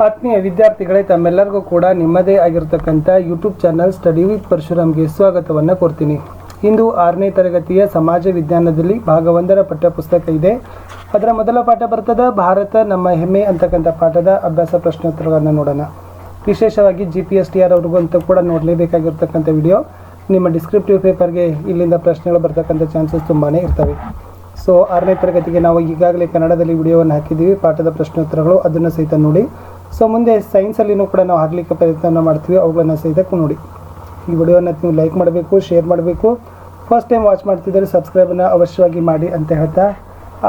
ಆತ್ಮೀಯ ವಿದ್ಯಾರ್ಥಿಗಳೇ, ತಮ್ಮೆಲ್ಲರಿಗೂ ಕೂಡ ನಿಮ್ಮದೇ ಆಗಿರತಕ್ಕಂಥ ಯೂಟ್ಯೂಬ್ ಚಾನಲ್ ಸ್ಟಡಿ ವಿತ್ ಪರಶುರಾಮ್ಗೆ ಸ್ವಾಗತವನ್ನು ಕೋರ್ತೀನಿ. ಇಂದು 6ನೇ ತರಗತಿಯ ಸಮಾಜ ವಿಜ್ಞಾನದಲ್ಲಿ ಭಾಗ 1ರ ಪಠ್ಯಪುಸ್ತಕ ಇದೆ. ಅದರ ಮೊದಲ ಪಾಠ ಬರ್ತದೆ ಭಾರತ ನಮ್ಮ ಹೆಮ್ಮೆ ಅಂತಕ್ಕಂಥ ಪಾಠದ ಅಭ್ಯಾಸ ಪ್ರಶ್ನೋತ್ತರಗಳನ್ನು ನೋಡೋಣ. ವಿಶೇಷವಾಗಿ GPSTR ಅವ್ರಿಗೂ ಅಂತ ಕೂಡ ನೋಡಲೇಬೇಕಾಗಿರ್ತಕ್ಕಂಥ ವಿಡಿಯೋ. ನಿಮ್ಮ ಡಿಸ್ಕ್ರಿಪ್ಟಿವ್ ಪೇಪರ್ಗೆ ಇಲ್ಲಿಂದ ಪ್ರಶ್ನೆಗಳು ಬರ್ತಕ್ಕಂಥ ಚಾನ್ಸಸ್ ತುಂಬಾ ಇರ್ತವೆ. ಸೊ 6ನೇ ತರಗತಿಗೆ ನಾವು ಈಗಾಗಲೇ ಕನ್ನಡದಲ್ಲಿ ವಿಡಿಯೋವನ್ನು ಹಾಕಿದ್ದೀವಿ, ಪಾಠದ ಪ್ರಶ್ನೋತ್ತರಗಳು, ಅದನ್ನು ಸಹಿತ ನೋಡಿ. ಸೊ ಮುಂದೆ ಸೈನ್ಸಲ್ಲಿನೂ ಕೂಡ ನಾವು ಹಾಕಲಿಕ್ಕೆ ಪ್ರಯತ್ನ ಮಾಡ್ತೀವಿ, ಅವುಗಳನ್ನು ಸಹಿತ ನೋಡಿ. ಈ ವಿಡಿಯೋನ ನೀವು ಲೈಕ್ ಮಾಡಬೇಕು, ಶೇರ್ ಮಾಡಬೇಕು. ಫಸ್ಟ್ ಟೈಮ್ ವಾಚ್ ಮಾಡ್ತಿದ್ದರೆ ಸಬ್ಸ್ಕ್ರೈಬನ್ನು ಅವಶ್ಯವಾಗಿ ಮಾಡಿ ಅಂತ ಹೇಳ್ತಾ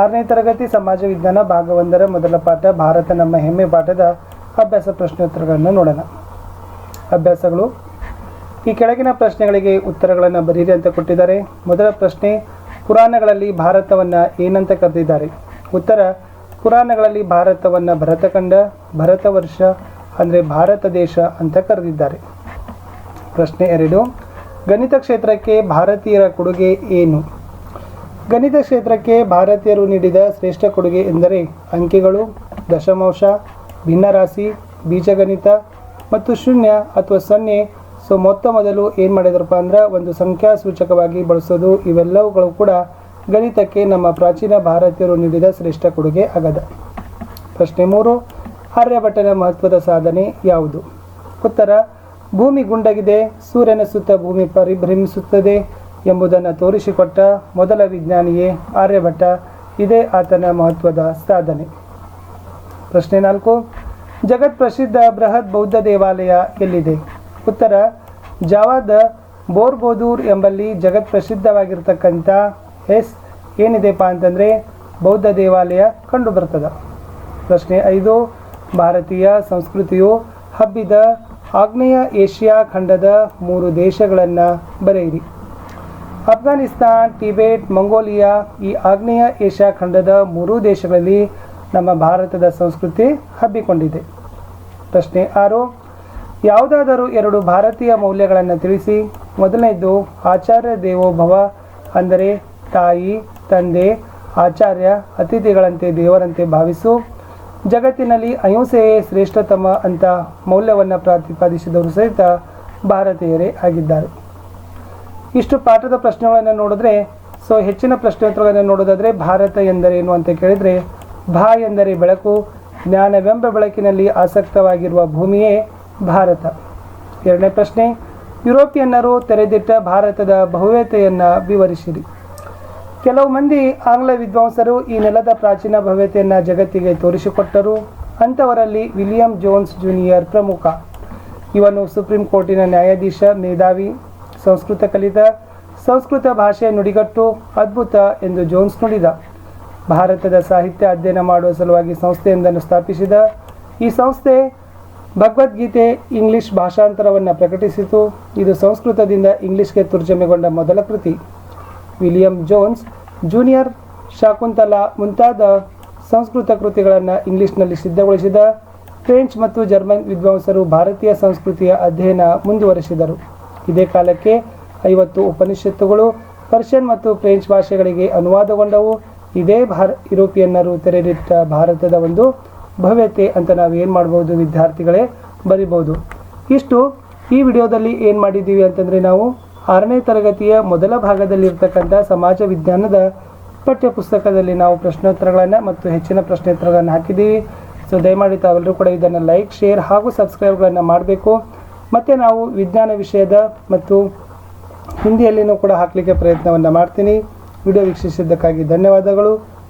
6ನೇ ತರಗತಿ ಸಮಾಜ ವಿಜ್ಞಾನ ಭಾಗ 1ರ ಮೊದಲ ಪಾಠ ಭಾರತ ನಮ್ಮ ಹೆಮ್ಮೆ ಪಾಠದ ಅಭ್ಯಾಸ ಪ್ರಶ್ನೋತ್ತರಗಳನ್ನು ನೋಡೋಣ. ಅಭ್ಯಾಸಗಳು: ಈ ಕೆಳಗಿನ ಪ್ರಶ್ನೆಗಳಿಗೆ ಉತ್ತರಗಳನ್ನು ಬರೀರಿ ಅಂತ ಕೊಟ್ಟಿದ್ದಾರೆ. ಮೊದಲ ಪ್ರಶ್ನೆ, ಪುರಾಣಗಳಲ್ಲಿ ಭಾರತವನ್ನು ಏನಂತ ಕರೆದಿದ್ದಾರೆ? ಉತ್ತರ: ಪುರಾಣಗಳಲ್ಲಿ ಭಾರತವನ್ನು ಭರತಖಂಡ, ಭರತವರ್ಷ ಅಂದರೆ ಭಾರತ ದೇಶ ಅಂತ ಕರೆದಿದ್ದಾರೆ. ಪ್ರಶ್ನೆ 2, ಗಣಿತ ಕ್ಷೇತ್ರಕ್ಕೆ ಭಾರತೀಯರ ಕೊಡುಗೆ ಏನು? ಗಣಿತ ಕ್ಷೇತ್ರಕ್ಕೆ ಭಾರತೀಯರು ನೀಡಿದ ಶ್ರೇಷ್ಠ ಕೊಡುಗೆ ಎಂದರೆ ಅಂಕೆಗಳು, ದಶಮಾಂಶ, ಭಿನ್ನರಾಶಿ, ಬೀಜಗಣಿತ ಮತ್ತು ಶೂನ್ಯ ಅಥವಾ ಸೊನ್ನೆ. ಸೊ ಮೊದಲು ಏನು ಮಾಡಿದ್ರಪ್ಪ ಅಂದ್ರೆ ಒಂದು ಸಂಖ್ಯಾ ಸೂಚಕವಾಗಿ ಬಳಸೋದು. ಇವೆಲ್ಲವುಗಳು ಕೂಡ ಗಣಿತಕ್ಕೆ ನಮ್ಮ ಪ್ರಾಚೀನ ಭಾರತೀಯರು ನೀಡಿದ ಶ್ರೇಷ್ಠ ಕೊಡುಗೆ ಆಗದ. ಪ್ರಶ್ನೆ 3, ಆರ್ಯಭಟನ ಮಹತ್ವದ ಸಾಧನೆ ಯಾವುದು? ಉತ್ತರ: ಭೂಮಿ ಗುಂಡಗಿದೆ, ಸೂರ್ಯನ ಸುತ್ತ ಭೂಮಿ ಪರಿಭ್ರಮಿಸುತ್ತದೆ ಎಂಬುದನ್ನು ತೋರಿಸಿಕೊಟ್ಟ ಮೊದಲ ವಿಜ್ಞಾನಿಯೇ ಆರ್ಯಭಟ. ಇದೇ ಆತನ ಮಹತ್ವದ ಸಾಧನೆ. ಪ್ರಶ್ನೆ 4, ಜಗತ್ ಪ್ರಸಿದ್ಧ ಬೃಹತ್ ಬೌದ್ಧ ದೇವಾಲಯ ಎಲ್ಲಿದೆ? ಉತ್ತರ: ಜಾವಾದ ಬೋರ್ಬೋದೂರ್ ಎಂಬಲ್ಲಿ ಜಗತ್ ಪ್ರಸಿದ್ಧವಾಗಿರ್ತಕ್ಕಂಥ ಏನಿದೆಪ್ಪ ಅಂತಂದರೆ ಬೌದ್ಧ ದೇವಾಲಯ ಕಂಡು ಬರ್ತದೆ. ಪ್ರಶ್ನೆ 5, ಭಾರತೀಯ ಸಂಸ್ಕೃತಿಯು ಹಬ್ಬಿದ ಆಗ್ನೇಯ ಏಷ್ಯಾ ಖಂಡದ 3 ದೇಶಗಳನ್ನು ಬರೆಯಿರಿ. ಅಫ್ಘಾನಿಸ್ತಾನ್, ಟಿಬೆಟ್, ಮಂಗೋಲಿಯಾ ಈ ಆಗ್ನೇಯ ಏಷ್ಯಾ ಖಂಡದ 3 ದೇಶಗಳಲ್ಲಿ ನಮ್ಮ ಭಾರತದ ಸಂಸ್ಕೃತಿ ಹಬ್ಬಿಕೊಂಡಿದೆ. ಪ್ರಶ್ನೆ 6, ಯಾವುದಾದರೂ 2 ಭಾರತೀಯ ಮೌಲ್ಯಗಳನ್ನು ತಿಳಿಸಿ. ಮೊದಲನೇದು ಆಚಾರ್ಯ ದೇವೋಭವ ಅಂದರೆ ತಾಯಿ, ತಂದೆ, ಆಚಾರ್ಯ, ಅತಿಥಿಗಳಂತೆ ದೇವರಂತೆ ಭಾವಿಸು. ಜಗತ್ತಿನಲ್ಲಿ ಅಹಿಂಸೆಯೇ ಶ್ರೇಷ್ಠತಮ ಅಂತ ಮೌಲ್ಯವನ್ನು ಪ್ರತಿಪಾದಿಸಿದವರು ಸಹಿತ ಭಾರತೀಯರೇ ಆಗಿದ್ದಾರೆ. ಇಷ್ಟು ಪಾಠದ ಪ್ರಶ್ನೆಗಳನ್ನು ನೋಡಿದ್ರೆ, ಸೊ ಹೆಚ್ಚಿನ ಪ್ರಶ್ನೋತ್ತರಗಳನ್ನು ನೋಡೋದಾದರೆ ಭಾರತ ಎಂದರೇನು ಅಂತ ಕೇಳಿದರೆ, ಭಾ ಎಂದರೆ ಬೆಳಕು, ಜ್ಞಾನವೆಂಬ ಬೆಳಕಿನಲ್ಲಿ ಆಸಕ್ತವಾಗಿರುವ ಭೂಮಿಯೇ ಭಾರತ. 2ನೇ ಪ್ರಶ್ನೆ, ಯುರೋಪಿಯನ್ನರು ತೆರೆದಿಟ್ಟ ಭಾರತದ ಭವ್ಯತೆಯನ್ನು ವಿವರಿಸಿರಿ. ಕೆಲವು ಮಂದಿ ಆಂಗ್ಲ ವಿದ್ವಾಂಸರು ಈ ನೆಲದ ಪ್ರಾಚೀನ ಭವ್ಯತೆಯನ್ನು ಜಗತ್ತಿಗೆ ತೋರಿಸಿಕೊಟ್ಟರು. ಅಂಥವರಲ್ಲಿ ವಿಲಿಯಂ ಜೋನ್ಸ್ ಜೂನಿಯರ್ ಪ್ರಮುಖ. ಇವನು ಸುಪ್ರೀಂ ಕೋರ್ಟಿನ ನ್ಯಾಯಾಧೀಶ, ಮೇಧಾವಿ, ಸಂಸ್ಕೃತ ಕಲಿತ, ಸಂಸ್ಕೃತ ಭಾಷೆಯ ನುಡಿಗಟ್ಟು ಅದ್ಭುತ ಎಂದು ಜೋನ್ಸ್ ನುಡಿದ. ಭಾರತದ ಸಾಹಿತ್ಯ ಅಧ್ಯಯನ ಮಾಡುವ ಸಲುವಾಗಿ ಸಂಸ್ಥೆಯೊಂದನ್ನು ಸ್ಥಾಪಿಸಿದ. ಈ ಸಂಸ್ಥೆ ಭಗವದ್ಗೀತೆ ಇಂಗ್ಲಿಷ್ ಭಾಷಾಂತರವನ್ನು ಪ್ರಕಟಿಸಿತು. ಇದು ಸಂಸ್ಕೃತದಿಂದ ಇಂಗ್ಲಿಷ್ಗೆ ತರ್ಜಮೆಗೊಂಡ ಮೊದಲ ಕೃತಿ. ವಿಲಿಯಂ ಜೋನ್ಸ್ ಜೂನಿಯರ್ ಶಾಕುಂತಲಾ ಮುಂತಾದ ಸಂಸ್ಕೃತ ಕೃತಿಗಳನ್ನು ಇಂಗ್ಲಿಷ್ನಲ್ಲಿ ಸಿದ್ಧಗೊಳಿಸಿದ. ಫ್ರೆಂಚ್ ಮತ್ತು ಜರ್ಮನ್ ವಿದ್ವಾಂಸರು ಭಾರತೀಯ ಸಂಸ್ಕೃತಿಯ ಅಧ್ಯಯನ ಮುಂದುವರೆಸಿದರು. ಇದೇ ಕಾಲಕ್ಕೆ 50 ಉಪನಿಷತ್ತುಗಳು ಪರ್ಷಿಯನ್ ಮತ್ತು ಫ್ರೆಂಚ್ ಭಾಷೆಗಳಿಗೆ ಅನುವಾದಗೊಂಡವು. ಇದೇ ಯುರೋಪಿಯನ್ನರು ತೆರೆದಿಟ್ಟ ಭಾರತದ ಒಂದು ಭವ್ಯತೆ ಅಂತ ನಾವು ಏನು ಮಾಡ್ಬೋದು ವಿದ್ಯಾರ್ಥಿಗಳೇ ಬರಿಬೋದು. ಇಷ್ಟು ಈ ವಿಡಿಯೋದಲ್ಲಿ ಏನು ಮಾಡಿದ್ದೀವಿ ಅಂತಂದರೆ, ನಾವು 6ನೇ ತರಗತಿಯ ಮೊದಲ ಭಾಗದಲ್ಲಿರ್ತಕ್ಕಂಥ ಸಮಾಜ ವಿಜ್ಞಾನದ ಪಠ್ಯಪುಸ್ತಕದಲ್ಲಿ ನಾವು ಪ್ರಶ್ನೋತ್ತರಗಳನ್ನು ಮತ್ತು ಹೆಚ್ಚಿನ ಪ್ರಶ್ನೋತ್ತರಗಳನ್ನು ಹಾಕಿದ್ದೀವಿ. ಸೊ ದಯಮಾಡಿ ತಾವೆಲ್ಲರೂ ಕೂಡ ಇದನ್ನು ಲೈಕ್, ಶೇರ್ ಹಾಗೂ ಸಬ್ಸ್ಕ್ರೈಬ್ಗಳನ್ನು ಮಾಡಬೇಕು. ಮತ್ತು ನಾವು ವಿಜ್ಞಾನ ವಿಷಯದ ಮತ್ತು ಹಿಂದಿಯಲ್ಲಿನೂ ಕೂಡ ಹಾಕಲಿಕ್ಕೆ ಪ್ರಯತ್ನವನ್ನು ಮಾಡ್ತೀನಿ. ವಿಡಿಯೋ ವೀಕ್ಷಿಸಿದ್ದಕ್ಕಾಗಿ ಧನ್ಯವಾದಗಳು.